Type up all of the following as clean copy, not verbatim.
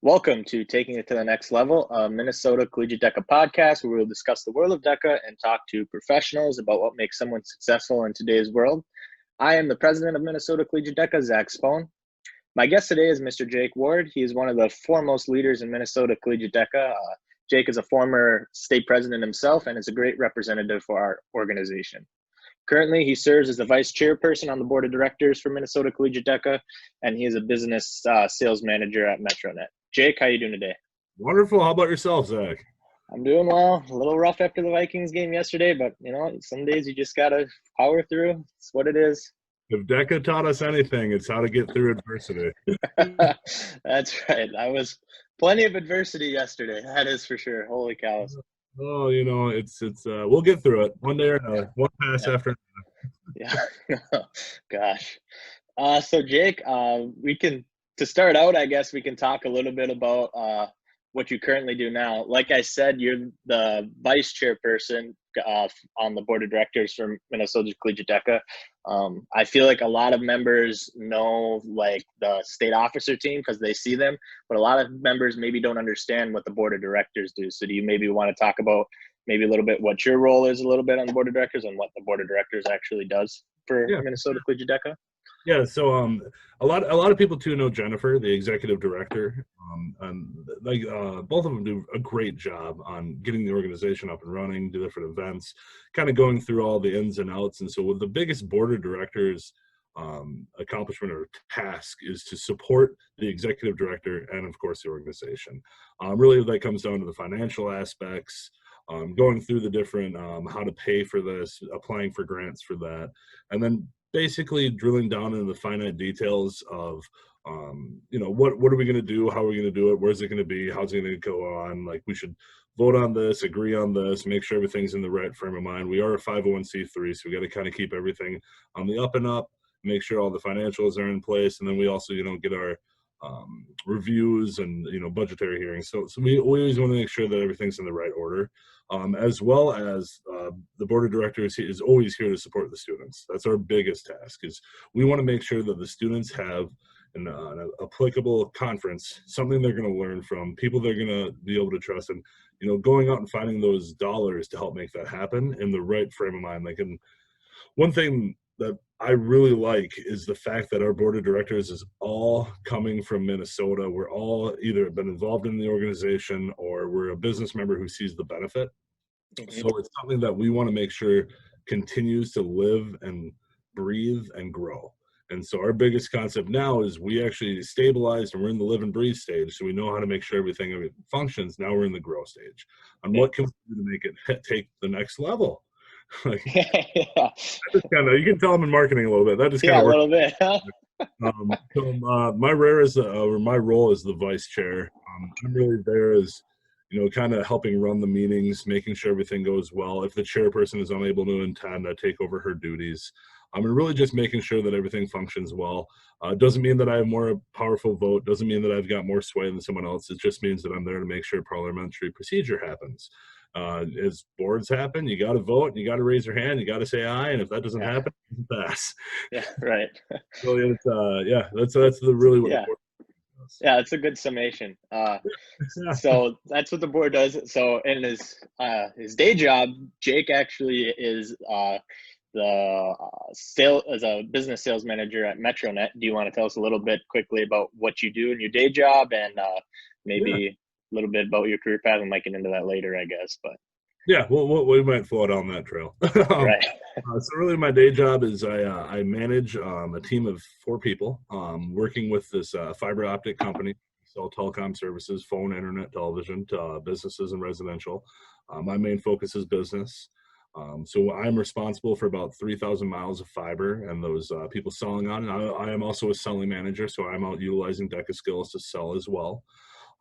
Welcome to Taking It to the Next Level, a Minnesota Collegiate DECA podcast where we'll discuss the world of DECA and talk to professionals about what makes someone successful in today's world. I am the president of Minnesota Collegiate DECA, Zach Spohn. My guest today is Mr. Jake Ward. He is one of the foremost leaders in Minnesota Collegiate DECA. Jake is a former state president himself and is a great representative for our organization. Currently, he serves as the vice chairperson on the board of directors for Minnesota Collegiate DECA, and he is a business sales manager at MetroNet. Jake, how you doing today? Wonderful. How about yourself, Zach? I'm doing well. A little rough after the Vikings game yesterday, but you know, some days you just gotta power through. It's what it is. If DECA taught us anything, it's how to get through adversity. That's right. I was plenty of adversity yesterday. That is for sure. Holy cows. Oh, you know, it's we'll get through it one day or another, one pass after another. Yeah. Gosh. So Jake, to start out, I guess we can talk a little bit about what you currently do now. Like I said, you're the vice chairperson on the board of directors for Minnesota Collegiate DECA. I feel like a lot of members know like the state officer team because they see them, but a lot of members maybe don't understand what the board of directors do. So do you maybe want to talk about maybe a little bit what your role is a little bit on the board of directors and what the board of directors actually does for Minnesota Collegiate DECA? Yeah, so a lot of people too know Jennifer, the executive director. Both of them do a great job on getting the organization up and running, do different events, kind of going through all the ins and outs. And so, with the biggest board of directors accomplishment or task is to support the executive director and, of course, the organization. Really, that comes down to the financial aspects. Going through the different how to pay for this, applying for grants for that, and then basically drilling down into the finite details of, what are we going to do? How are we going to do it? Where's it going to be? How's it going to go on? Like, we should vote on this, agree on this, make sure everything's in the right frame of mind. We are a 501c3, so we got to kind of keep everything on the up and up, make sure all the financials are in place. And then we also, get our reviews and, budgetary hearings. So we always want to make sure that everything's in the right order. As well as the board of directors is always here to support the students. That's our biggest task, is we want to make sure that the students have an applicable conference, something they're going to learn from, people they're going to be able to trust, and going out and finding those dollars to help make that happen in the right frame of mind. And one thing that I really like is the fact that our board of directors is all coming from Minnesota. We're all either been involved in the organization or we're a business member who sees the benefit. So it's something that we want to make sure continues to live and breathe and grow. And so our biggest concept now is we actually stabilized and we're in the live and breathe stage. So we know how to make sure everything functions. Now we're in the grow stage. And what can we do to make it take the next level? Like, you can tell I'm in marketing a little bit. That just kind of a little bit. My role is the vice chair. I'm really there as kind of helping run the meetings, making sure everything goes well. If the chairperson is unable to attend, I take over her duties. And really just making sure that everything functions well. Doesn't mean that I have more powerful vote. Doesn't mean that I've got more sway than someone else. It just means that I'm there to make sure parliamentary procedure happens. As boards happen, you got to vote, you got to raise your hand, you got to say aye, and if that doesn't happen, it doesn't pass. Yeah, right. So that's the really what the board does. Yeah, it's a good summation. So that's what the board does. So in his day job, Jake actually is as a business sales manager at MetroNet. Do you want to tell us a little bit quickly about what you do in your day job and maybe a little bit about your career path? We might get into that later, I guess. But yeah, well, we might flow down that trail. Right. So really my day job is I manage a team of 4 people working with this fiber optic company, sell telecom services, phone, internet, television to businesses and residential. My main focus is business. So I'm responsible for about 3,000 miles of fiber and those people selling on it. I am also a selling manager, so I'm out utilizing DECA skills to sell as well.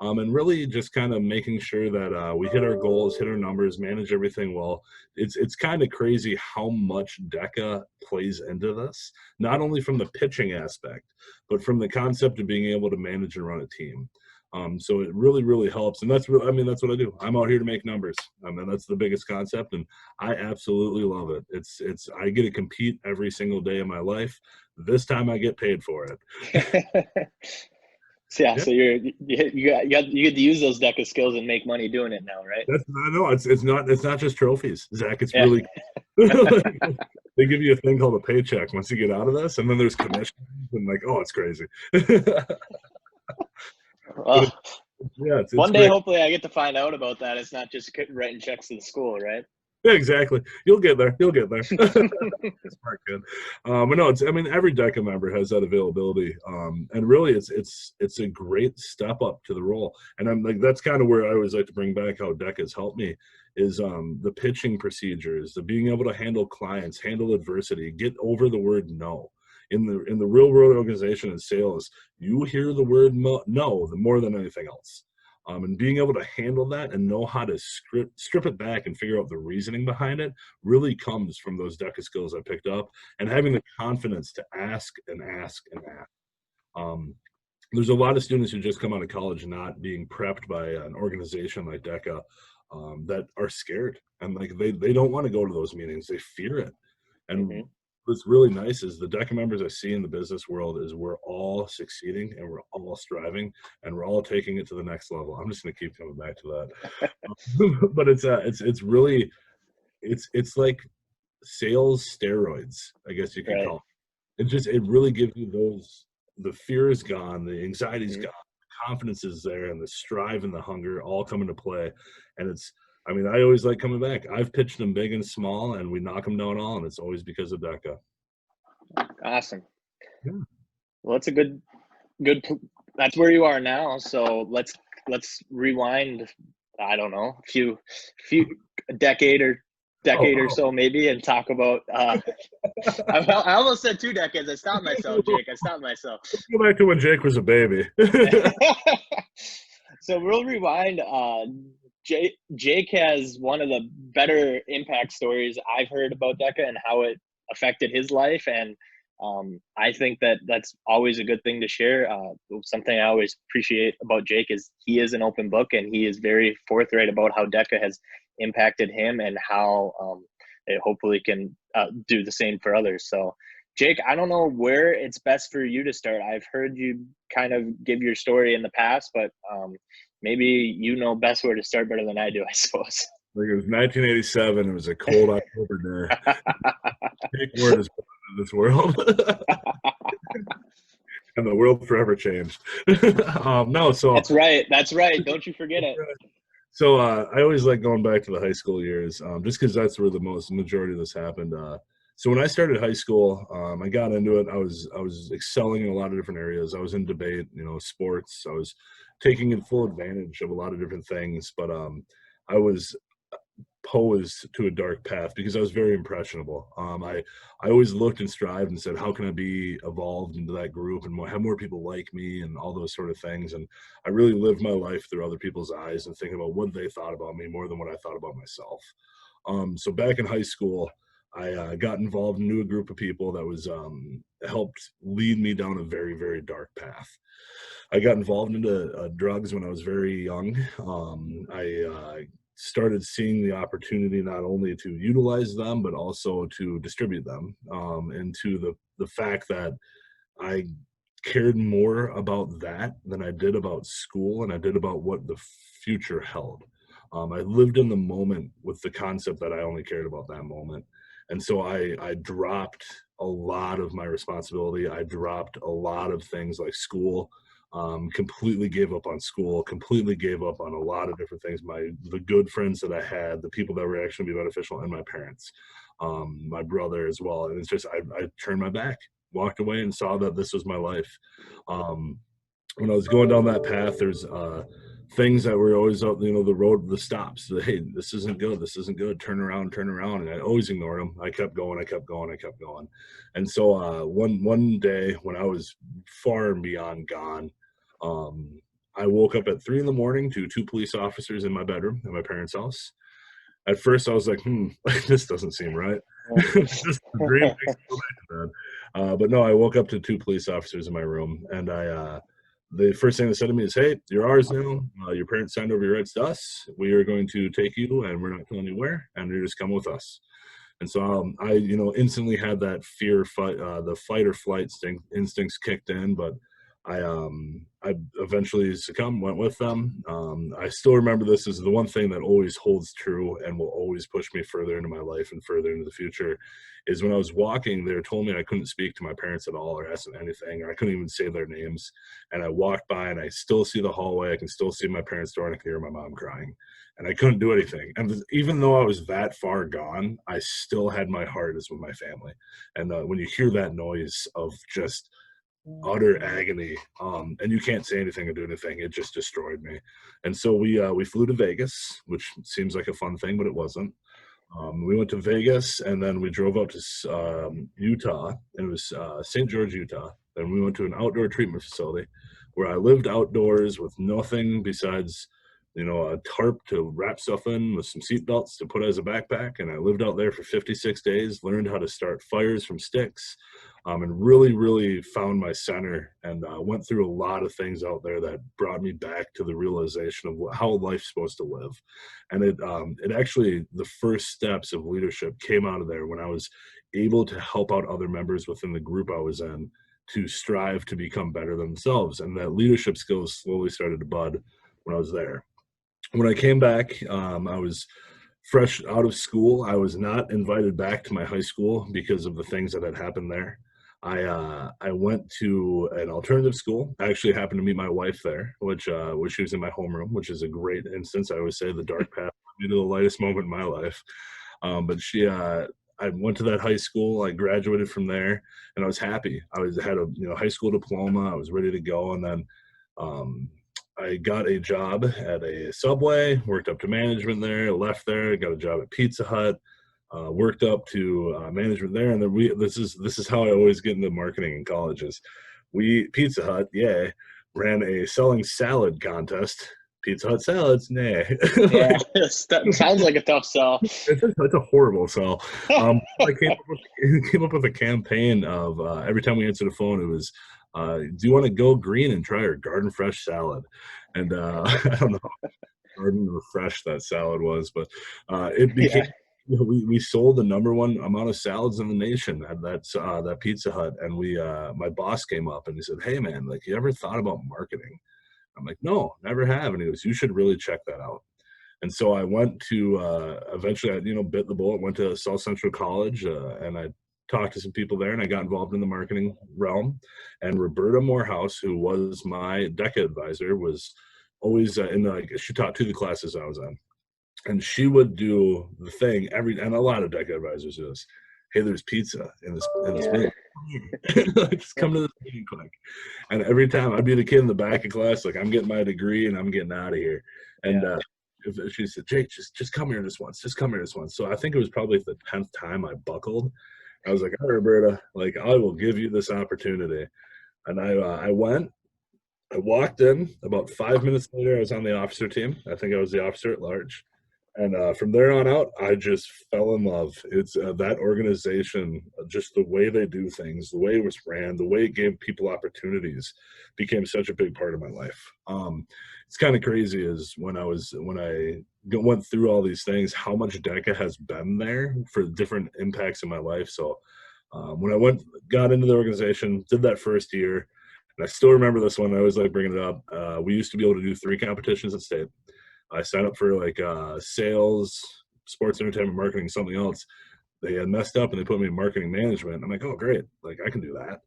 And really just kind of making sure that we hit our goals, hit our numbers, manage everything well. It's kind of crazy how much DECA plays into this, not only from the pitching aspect, but from the concept of being able to manage and run a team. So it really, really helps. And that's what I do. I'm out here to make numbers. And that's the biggest concept. And I absolutely love it. I get to compete every single day of my life. This time I get paid for it. So yeah, Yeah, so you get to use those DECA skills and make money doing it now, right? that's I know it's not just trophies, Zach. It's Yeah. really they give you a thing called a paycheck once you get out of this, and then there's commissions and like, oh, it's crazy. But Well, yeah, it's one day, great. hopefully, I get to find out about that. It's not just writing checks to the school, right? Yeah, exactly. You'll get there. You'll get there. Smart kid. But no, I mean, every DECA member has that availability, and really, it's a great step up to the role. And I'm like, that's kind of where I always like to bring back how DECA has helped me is the pitching procedures, the being able to handle clients, handle adversity, get over the word no. In the real world organization and sales, you hear the word no more than anything else. And being able to handle that and know how to strip it back and figure out the reasoning behind it really comes from those DECA skills I picked up and having the confidence to ask and ask and ask. There's a lot of students who just come out of college not being prepped by an organization like DECA that are scared and like they don't want to go to those meetings. They fear it. And what's really nice is the DECA members I see in the business world is we're all succeeding and we're all striving and we're all taking it to the next level. I'm just going to keep coming back to that. But it's really, it's like sales steroids, I guess you could Right. call it. It really gives you the fear is gone, the anxiety's gone, the confidence is there, and the strive and the hunger all come into play. And I mean, I always like coming back. I've pitched them big and small, and we knock them down all, and it's always because of DECA. Awesome. Yeah. Well, that's a good. That's where you are now. So let's rewind. I don't know, a decade or Oh, so maybe, and talk about. I almost said 2 decades. I stopped myself, Jake. I stopped myself. let's go back to when Jake was a baby. So we'll rewind. Jake has one of the better impact stories I've heard about DECA and how it affected his life, and I think that's always a good thing to share. Something I always appreciate about Jake is he is an open book and he is very forthright about how DECA has impacted him and how it hopefully can do the same for others. So, Jake, I don't know where it's best for you to start. I've heard you kind of give your story in the past, but maybe you know best where to start better than I do, I suppose. Like it was 1987. It was a cold October day. Jake word is in this world. And the world forever changed. No, so That's right. That's right. Don't you forget it. So I always like going back to the high school years, just because that's where the majority of this happened. So when I started high school, I got into it. I was excelling in a lot of different areas. I was in debate, sports. I was taking full advantage of a lot of different things, but I was posed to a dark path because I was very impressionable. I always looked and strived and said, how can I be evolved into that group and have more people like me and all those sort of things. And I really lived my life through other people's eyes and thinking about what they thought about me more than what I thought about myself. So back in high school, I got involved and knew a group of people that was helped lead me down a very, very dark path. I got involved into drugs when I was very young. I started seeing the opportunity not only to utilize them, but also to distribute them, and to the fact that I cared more about that than I did about school and I did about what the future held. I lived in the moment with the concept that I only cared about that moment. And so I dropped a lot of my responsibility. I dropped a lot of things like school, completely gave up on school, completely gave up on a lot of different things. The good friends that I had, the people that were actually be beneficial, and my parents, my brother as well. And it's just, I turned my back, walked away and saw that this was my life. When I was going down that path, there's things that were always up, the road, the stops. Hey, this isn't good. This isn't good. Turn around, turn around. And I always ignored them. I kept going. I kept going. I kept going. And so one day when I was far and beyond gone, I woke up at 3 a.m. to 2 police officers in my bedroom at my parents' house. At first, I was like, this doesn't seem right. Just the dream makes me go back to bed. But no, I woke up to 2 police officers in my room, and the first thing they said to me is, hey, you're ours now. Your parents signed over your rights to us. We are going to take you, and we're not telling you where, and you're just coming with us. And so I, instantly had that fear, the fight or flight instincts kicked in. But I eventually succumbed, went with them. I still remember this is the one thing that always holds true and will always push me further into my life and further into the future is when I was walking, they told me I couldn't speak to my parents at all or ask them anything, or I couldn't even say their names. And I walked by and I still see the hallway. I can still see my parents' door and I can hear my mom crying. And I couldn't do anything. And even though I was that far gone, I still had my heart as with my family. And when you hear that noise of just utter agony, and you can't say anything or do anything, it just destroyed me. And so we flew to Vegas, which seems like a fun thing, but it wasn't. We went to Vegas and then we drove up to Utah, and it was St. George, Utah. And we went to an outdoor treatment facility where I lived outdoors with nothing besides, a tarp to wrap stuff in with some seat belts to put as a backpack. And I lived out there for 56 days, learned how to start fires from sticks, and really, really found my center, and went through a lot of things out there that brought me back to the realization of how life's supposed to live. And it actually, the first steps of leadership came out of there when I was able to help out other members within the group I was in to strive to become better themselves. And that leadership skills slowly started to bud when I was there. When I came back, I was fresh out of school. I was not invited back to my high school because of the things that had happened there. I went to an alternative school. I actually happened to meet my wife there, which she was in my homeroom, which is a great instance. I always say the dark path led me to the lightest moment in my life. But I went to that high school. I graduated from there, and I was happy. Had a high school diploma. I was ready to go, and then I got a job at a Subway. Worked up to management there. Left there. Got a job at Pizza Hut. Worked up to management there, and then this is how I always get into marketing in colleges. Pizza Hut, ran a selling salad contest. Pizza Hut salads, nah. Yeah, that sounds like a tough sell. It's a horrible sell. I came up with a campaign of every time we answered the phone, it was, do you want to go green and try our garden fresh salad? And I don't know how garden or fresh that salad was, but it became. Yeah. We sold the number one amount of salads in the nation at that Pizza Hut, and my boss came up and he said, "Hey man, like, you ever thought about marketing?" I'm like, "No, never have." And he goes, "You should really check that out." And so I went to eventually, I bit the bullet, went to South Central College, and I talked to some people there, and I got involved in the marketing realm. And Roberta Morehouse, who was my DECA advisor, was always she taught 2 of the classes I was in. And she would do the thing and a lot of DECA advisors do this. Hey, there's pizza in this room. Just come to this meeting quick. And every time I'd be the kid in the back of class, like, I'm getting my degree and I'm getting out of here. And if she said, "Jake, just come here this once. Just come here this once." So I think it was probably the 10th time I buckled. I was like, "All right, Roberta, like, I will give you this opportunity." And I went. I walked in. About 5 minutes later, I was on the officer team. I think I was the officer at large. And from there on out, I just fell in love. It's that organization, just the way they do things, the way it was ran, the way it gave people opportunities became such a big part of my life. It's kind of crazy is when I went through all these things, how much DECA has been there for different impacts in my life. So when I got into the organization, did that first year, and I still remember this one. I always like bringing it up. We used to be able to do 3 competitions at state. I signed up for sales, sports, entertainment, marketing, something else. They had messed up and they put me in marketing management. I'm like, "Oh, great. Like, I can do that."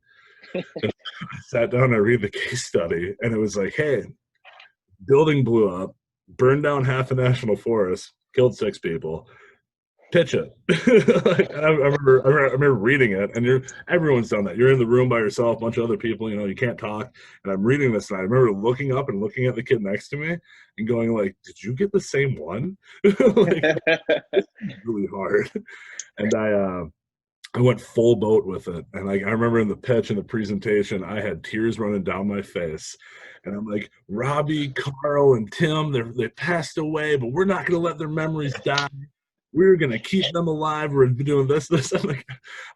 I sat down and I read the case study, and it was like, hey, building blew up, burned down half a national forest, killed 6 people. Pitch it. I remember reading it, and everyone's done that. You're in the room by yourself, a bunch of other people, you can't talk. And I'm reading this, and I remember looking up and looking at the kid next to me and going like, "Did you get the same one?" It's really hard. And I went full boat with it. And I remember in the pitch and the presentation, I had tears running down my face. And I'm like, "Robbie, Carl, and Tim, they passed away, but we're not going to let their memories die. We're going to keep them alive. We're doing this." I'm like,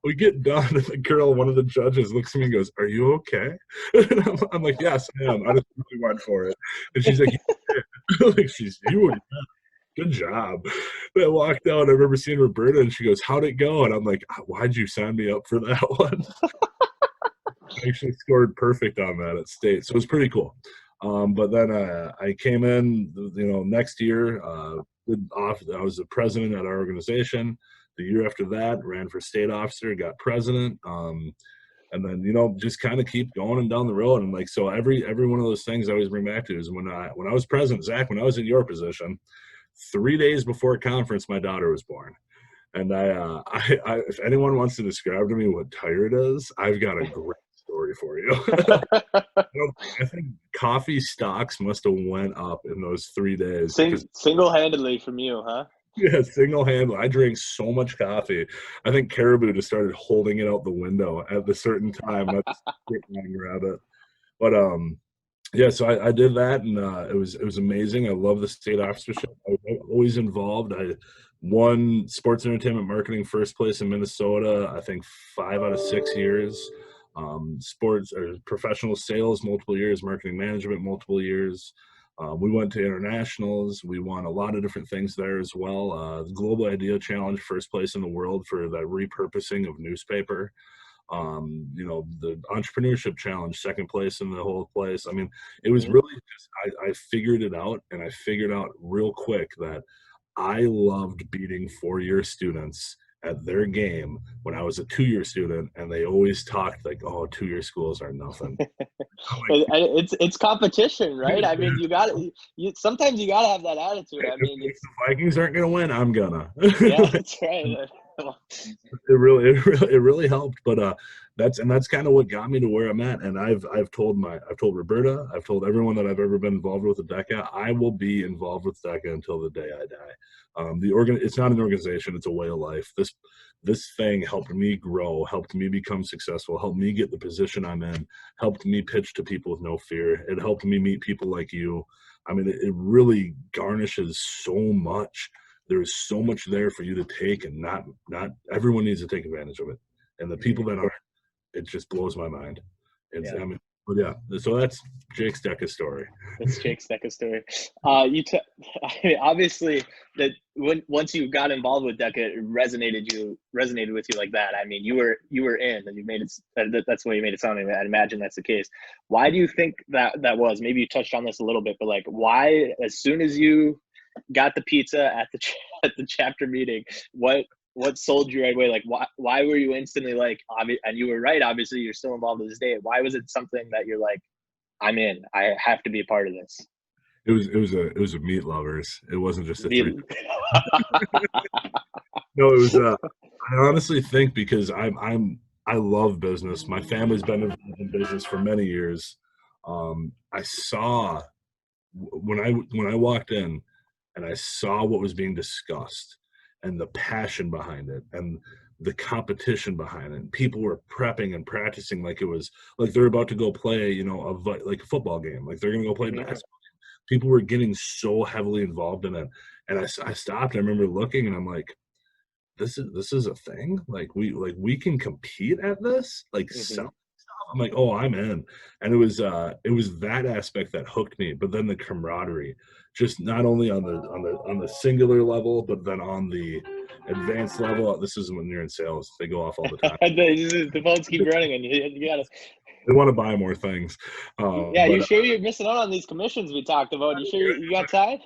we get done, and the girl, one of the judges, looks at me and goes, "Are you okay?" And I'm like, "Yes, I am. I just really went for it." And she's like, "You were good job." And I walked out. I remember seeing Roberta, and she goes, "How'd it go?" And I'm like, "Why'd you sign me up for that one?" I actually scored perfect on that at state, so it was pretty cool. But then I came in, next year. I was the president at our organization. The year after that, ran for state officer, got president. And then just kind of keep going and down the road. And like, so every one of those things I always bring back to is when I was president, Zach, when I was in your position, 3 days before conference, my daughter was born. And if anyone wants to describe to me what tired is, I've got a great story for you. I think coffee stocks must have went up in those 3 days. Single-handedly from you, huh? Yeah, single-handedly. I drank so much coffee. I think Caribou just started holding it out the window at a certain time. I just and grab it. But yeah, so I did that, and it was amazing. I love the state officership. I was always involved. I won sports entertainment marketing first place in Minnesota, I think 5 out of 6 years. Sports or professional sales multiple years, marketing management multiple years. We went to internationals. We won a lot of different things there as well. The Global Idea Challenge, first place in the world for that repurposing of newspaper. The Entrepreneurship Challenge, second place in the whole place. I mean, it was really just, I figured it out, and I figured out real quick that I loved beating 4-year students at their game when I was a 2-year student, and they always talked like, "Oh, 2-year schools are nothing." It's competition, right? I mean, sometimes you gotta have that attitude. I mean, if the Vikings aren't gonna win, I'm gonna. Yeah, that's right. It really helped, but that's kind of what got me to where I'm at. And I've told Roberta, I've told everyone that I've ever been involved with DECA, I will be involved with DECA until the day I die. It's not an organization; it's a way of life. This thing helped me grow, helped me become successful, helped me get the position I'm in, helped me pitch to people with no fear. It helped me meet people like you. I mean, it really garnishes so much. There's so much there for you to take, and not everyone needs to take advantage of it. And the people that aren't, it just blows my mind. I mean, but yeah, so that's Jake's DECA story. That's Jake's DECA story. I mean, obviously that once you got involved with DECA, it resonated with you like that. I mean, you were in, and you made it. That's the way you made it sound. I imagine that's the case. Why do you think that was? Maybe you touched on this a little bit, but like, why, as soon as you got the pizza at the chapter meeting, what sold you right away? Like, why were you instantly like, and you were right, obviously you're still involved to this day. Why was it something that you're like, I'm in, I have to be a part of this? It was a meat lovers. It wasn't just a three. No, it was I honestly think because I love business. My family's been in business for many years. I saw when I walked in, and I saw what was being discussed and the passion behind it and the competition behind it. And people were prepping and practicing like it was like they're about to go play, like a football game, like they're going to go play basketball. People were getting so heavily involved in it. And I stopped. I remember looking, and I'm like, this is a thing. Like we can compete at this. Like I'm like, oh, I'm in. And it was that aspect that hooked me. But then the camaraderie, just not only on the singular level, but then on the advanced level. This is when you're in sales; they go off all the time. The phones keep running, and you gotta. They want to buy more things. You sure you're missing out on these commissions we talked about? You sure you got time?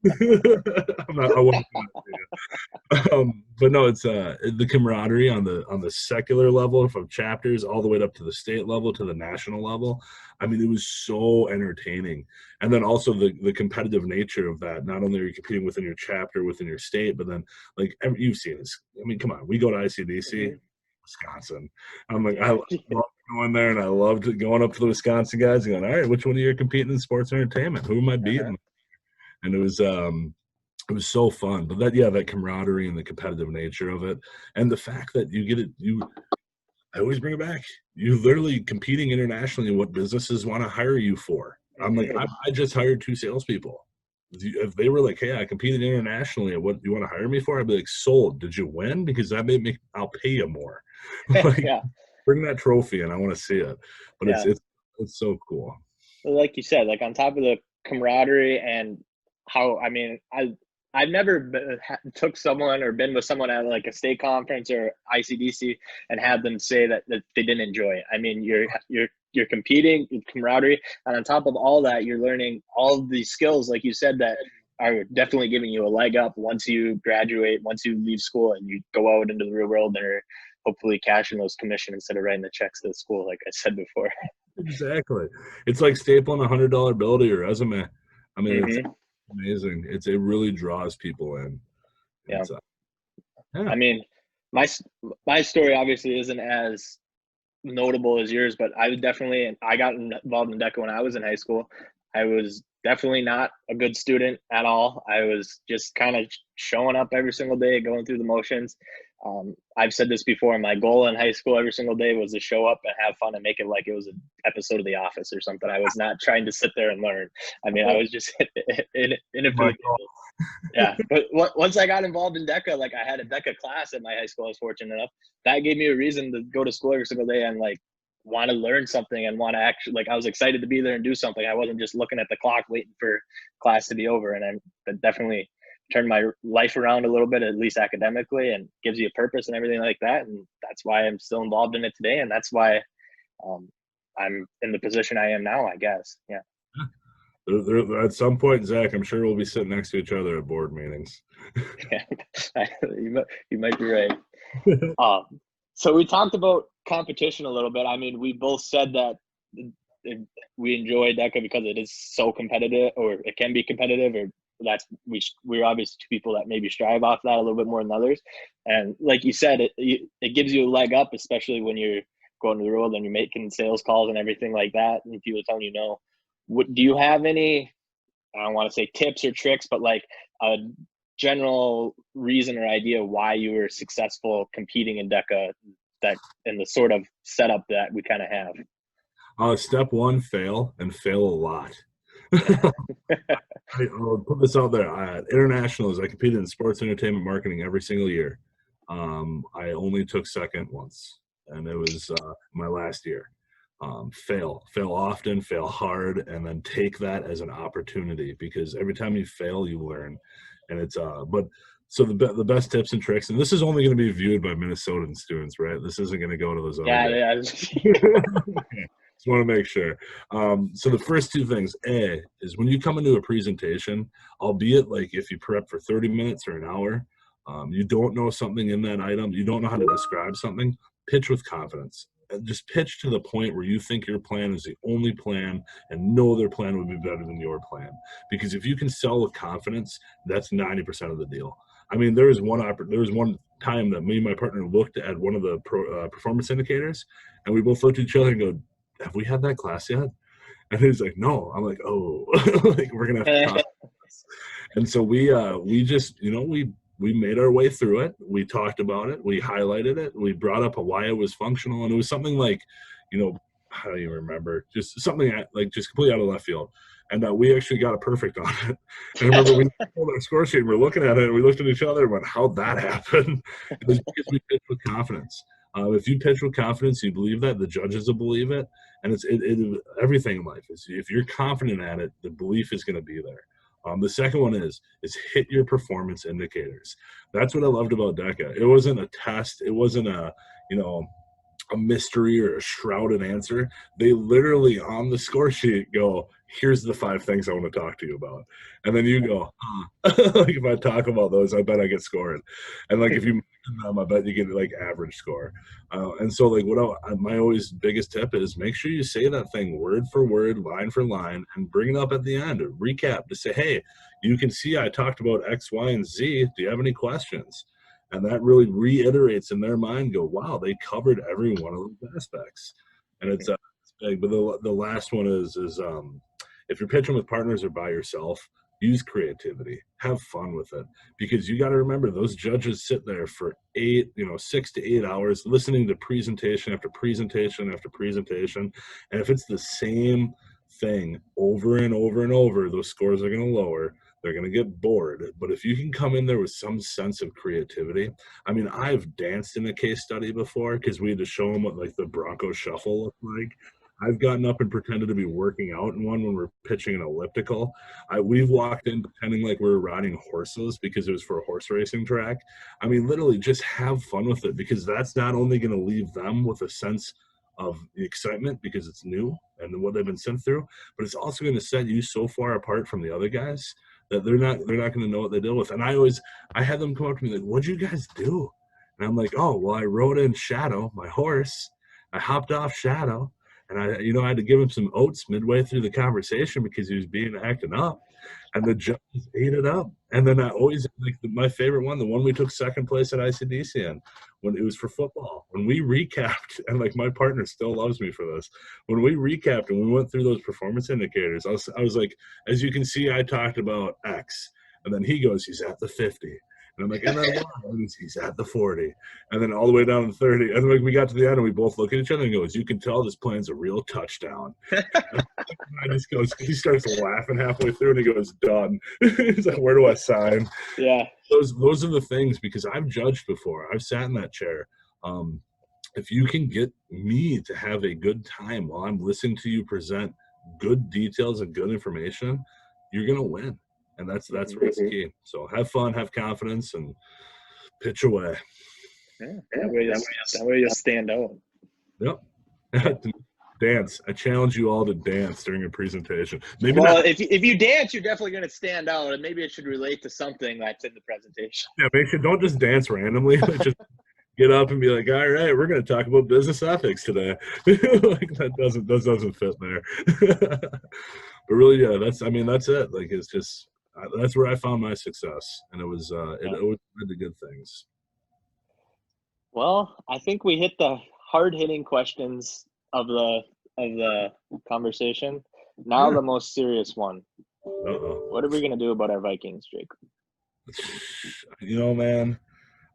I wasn't but no, it's the camaraderie on the secular level from chapters all the way up to the state level to the national level. I mean, it was so entertaining. And then also the competitive nature of that. Not only are you competing within your chapter, within your state, but then like you've seen this. I mean, come on, we go to ICDC, Wisconsin. I'm like, I love going there, and I loved going up to the Wisconsin guys and going, all right, which one of you are competing in sports entertainment? Who am I beating? And it was so fun. But that camaraderie and the competitive nature of it, and the fact that you get it, I always bring it back. You're literally competing internationally in what businesses want to hire you for. I'm like, I just hired 2 salespeople. If they were like, hey, I competed internationally, what you want to hire me for? I'd be like, sold. Did you win? Because that may make, I'll pay you more. Like, bring that trophy, and I want to see it. But it's so cool. Like you said, like on top of the camaraderie and how, I mean, I've never took someone or been with someone at like a state conference or ICDC and had them say that they didn't enjoy it. I mean, you're competing, camaraderie, and on top of all that, you're learning all of these skills, like you said, that are definitely giving you a leg up once you graduate, once you leave school and you go out into the real world and are hopefully cashing those commission instead of writing the checks to the school, like I said before. Exactly. It's like stapling $100 bill to your resume. I mean, it's amazing. It really draws people in. Yeah. Yeah. I mean, my story obviously isn't as notable as yours, but I got involved in DECA when I was in high school. I was definitely not a good student at all. I was just kind of showing up every single day, going through the motions. I've said this before. My goal in high school every single day was to show up and have fun and make it like it was an episode of The Office or something. I was not trying to sit there and learn. I mean, I was just in it for the yeah. But once I got involved in DECA, like I had a DECA class at my high school. I was fortunate enough. That gave me a reason to go to school every single day and like want to learn something and want to actually, like, I was excited to be there and do something. I wasn't just looking at the clock waiting for class to be over. And that definitely turned my life around a little bit, at least academically, and gives you a purpose and everything like that. And that's why I'm still involved in it today. And that's why I'm in the position I am now, I guess. Yeah. At some point, Zach, I'm sure we'll be sitting next to each other at board meetings. Yeah, you might be right. So we talked about competition a little bit. I mean, we both said that we enjoy DECA because it is so competitive, or it can be competitive, or we're obviously two people that maybe strive off that a little bit more than others. And like you said, it gives you a leg up, especially when you're going to the road and you're making sales calls and everything like that, and people are telling you no. Do you have any, I don't want to say tips or tricks, but like a general reason or idea why you were successful competing in DECA, that in the sort of setup that we kind of have? Step one, fail, and fail a lot. I'll put this out there. At internationals, I competed in sports entertainment marketing every single year. I only took second once, and it was my last year. Fail often, fail hard, and then take that as an opportunity, because every time you fail, you learn. And it's but so the best tips and tricks, and this is only going to be viewed by Minnesotan students, right? This isn't going to go to those other guys. Yeah. Okay. Just want to make sure. So the first two things, is when you come into a presentation, albeit like if you prep for 30 minutes or an hour, you don't know something in that item, you don't know how to describe something, pitch with confidence. Just pitch to the point where you think your plan is the only plan and no other plan would be better than your plan. Because if you can sell with confidence, that's 90% of the deal. I mean, there was one time that me and my partner looked at one of the performance indicators, and we both looked at each other and go, have we had that class yet? And he's like, no. I'm like, oh, like we're gonna have to talk about this. And so we just, we made our way through it. We talked about it. We highlighted it. We brought up why it was functional, and it was something like, how do you remember? Just something like just completely out of left field. And we actually got a perfect on it. And I remember we pulled our score sheet and we're looking at it and we looked at each other and went, how'd that happen? It was because we pitched with confidence. If you pitch with confidence, you believe that, the judges will believe it. And it's everything in life is, if you're confident at it, the belief is going to be there. The second one is hit your performance indicators. That's what I loved about DECA. It wasn't a test. It wasn't a mystery or a shrouded answer. They literally on the score sheet go, here's the 5 things I want to talk to you about. And then you go, like if I talk about those, I bet I get scored. And like if you mention them, I bet you get like average score. And so like my always biggest tip is make sure you say that thing word for word, line for line, and bring it up at the end, a recap to say, hey, you can see I talked about X, Y, and Z. Do you have any questions? And that really reiterates in their mind, go, wow, they covered every one of those aspects. And it's big. But the last one is if you're pitching with partners or by yourself, use creativity, have fun with it, because you got to remember those judges sit there for 6 to 8 hours listening to presentation after presentation after presentation. And if it's the same thing over and over and over, those scores are going to lower. They're going to get bored. But if you can come in there with some sense of creativity, I mean, I've danced in a case study before because we had to show them what like the Bronco Shuffle looked like. I've gotten up and pretended to be working out in one when we're pitching an elliptical. We've walked in pretending like we were riding horses because it was for a horse racing track. I mean, literally just have fun with it, because that's not only going to leave them with a sense of the excitement because it's new and what they've been sent through, but it's also going to set you so far apart from the other guys that they're not going to know what they deal with. And I had them come up to me like, "What'd you guys do?" And I'm like, "Oh, well, I rode in Shadow, my horse. I hopped off Shadow, and I had to give him some oats midway through the conversation because he was acting up, and the judges ate it up." And then I always like my favorite one, the one we took second place at ICDC in, when it was for football. When we recapped, and like my partner still loves me for this, when we recapped and we went through those performance indicators, I was like, "As you can see, I talked about X," and then he goes, "He's at the 50." And I'm like, "And then what?" He's at the 40. And then all the way down to 30. And then we got to the end and we both look at each other and goes, "You can tell this plan's a real touchdown." He starts laughing halfway through and he goes, "Done." He's like, "Where do I sign?" Yeah. Those are the things, because I've judged before. I've sat in that chair. If you can get me to have a good time while I'm listening to you present good details and good information, you're going to win. And that's where it's key. So have fun, have confidence, and pitch away. Yeah. That way you stand out. Yep. Dance. I challenge you all to dance during a presentation. Maybe well, not. if you dance, you're definitely going to stand out, and maybe it should relate to something that's in the presentation. Yeah, make sure don't just dance randomly. Just get up and be like, "All right, we're going to talk about business ethics today." Like that doesn't fit there. But really, yeah, that's it. Like it's just that's where I found my success, and it was it always led to good things. Well, I think we hit the hard-hitting questions of the conversation. Now the most serious one. Uh-oh. What are we gonna do about our Vikings, Jake? Man,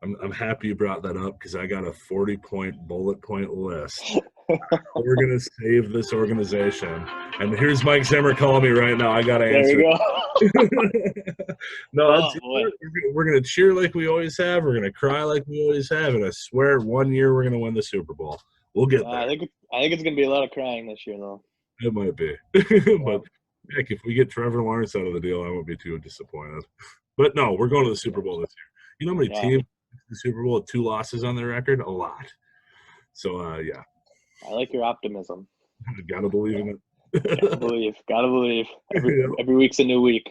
I'm happy you brought that up, because I got a 40-point bullet point list. We're gonna save this organization, and here's Mike Zimmer calling me right now. I gotta answer. There we go. No, we're gonna cheer like we always have. We're gonna cry like we always have, and I swear, one year we're gonna win the Super Bowl. We'll get there. I think it's gonna be a lot of crying this year, though. It might be, but heck, if we get Trevor Lawrence out of the deal, I won't be too disappointed. But no, we're going to the Super Bowl this year. You know how many teams in the Super Bowl with 2 losses on their record? A lot. So yeah. I like your optimism. Gotta believe in it. Gotta believe. Every week's a new week.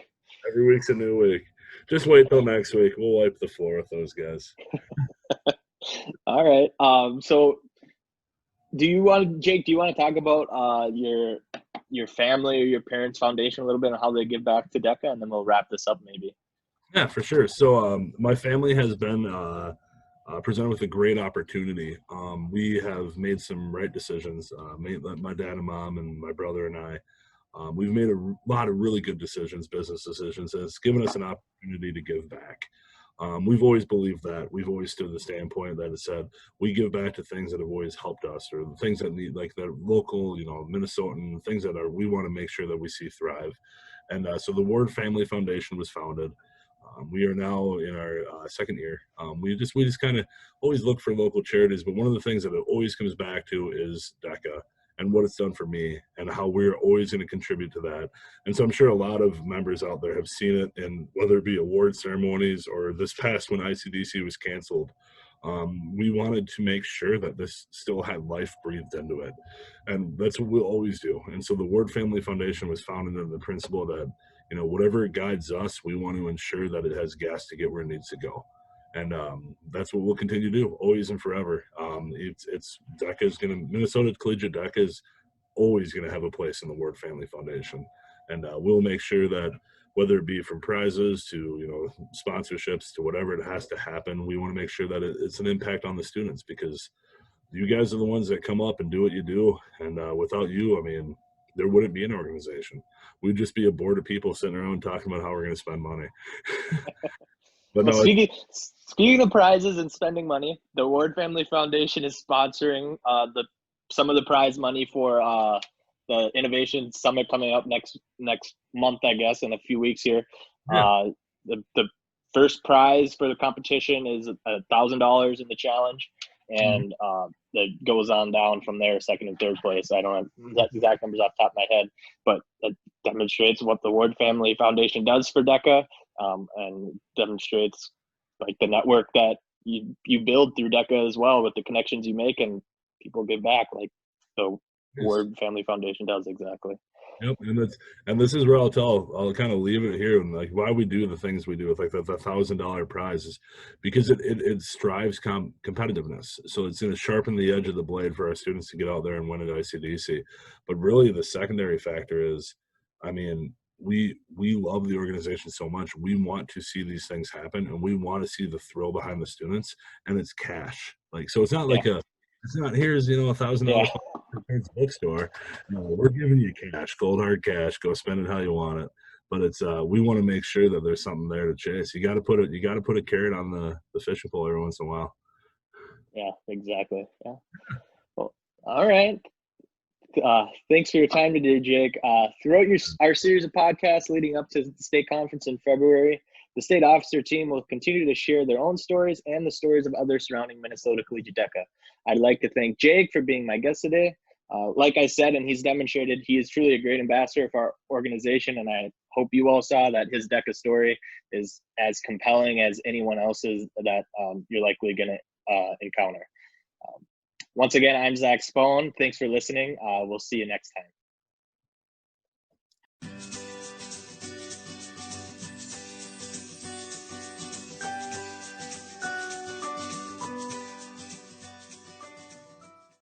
Every week's a new week. Just wait till next week. We'll wipe the floor with those guys. All right. So Jake, do you want to talk about your family or your parents' foundation a little bit and how they give back to DECA, and then we'll wrap this up maybe? Yeah, for sure. So my family has been presented with a great opportunity. We have made some right decisions. My dad and mom and my brother and I, we've made a lot of really good decisions, business decisions, and it's given us an opportunity to give back. We've always believed that. We've always stood the standpoint that it said we give back to things that have always helped us, or the things that need, like the local, Minnesotan things that we want to make sure that we see thrive. And so the Ward Family Foundation was founded. We are now in our second year. We just kind of always look for local charities, but one of the things that it always comes back to is DECA and what it's done for me, and how we're always going to contribute to that. And so I'm sure a lot of members out there have seen it, in whether it be award ceremonies or this past when ICDC was canceled. We wanted to make sure that this still had life breathed into it, and that's what we'll always do. And so the Ward Family Foundation was founded under the principle that, whatever guides us, we want to ensure that it has gas to get where it needs to go. And that's what we'll continue to do, always and forever. Minnesota Collegiate DECA is always going to have a place in the Ward Family Foundation. And we'll make sure that, whether it be from prizes to, sponsorships to whatever it has to happen, we want to make sure that it's an impact on the students, because you guys are the ones that come up and do what you do. And without you, there wouldn't be an organization. We'd just be a board of people sitting around talking about how we're going to spend money. But well, speaking of prizes and spending money, the Ward Family Foundation is sponsoring some of the prize money for the Innovation Summit coming up next month, I guess, in a few weeks here. Yeah. The first prize for the competition is $1,000 in the challenge, and that goes on down from there, second and third place. I don't have the exact numbers off the top of my head, but that demonstrates what the Ward Family Foundation does for DECA, and demonstrates like the network that you build through DECA as well, with the connections you make and people give back like the Ward Family Foundation does. Exactly. Yep, and this is where I'll kind of leave it here, and like why we do the things we do with like the $1,000 prize is because it strives competitiveness. So it's going to sharpen the edge of the blade for our students to get out there and win at ICDC. But really, the secondary factor is, I mean, we love the organization so much. We want to see these things happen, and we want to see the thrill behind the students. And it's cash, like so. It's not like it's not here's $1,000 bookstore. No, we're giving you cash, cold hard cash. Go spend it how you want it. But it's we want to make sure that there's something there to chase. You got to put a carrot on the fishing pole every once in a while. Yeah, exactly. Yeah. Well, all right. Thanks for your time today, Jake. Throughout our series of podcasts leading up to the state conference in February, the state officer team will continue to share their own stories and the stories of others surrounding Minnesota Collegiate DECA. I'd like to thank Jake for being my guest today. Like I said, and he's demonstrated, he is truly a great ambassador for our organization, and I hope you all saw that his DECA story is as compelling as anyone else's that you're likely going to encounter. Once again, I'm Zach Spohn. Thanks for listening. We'll see you next time.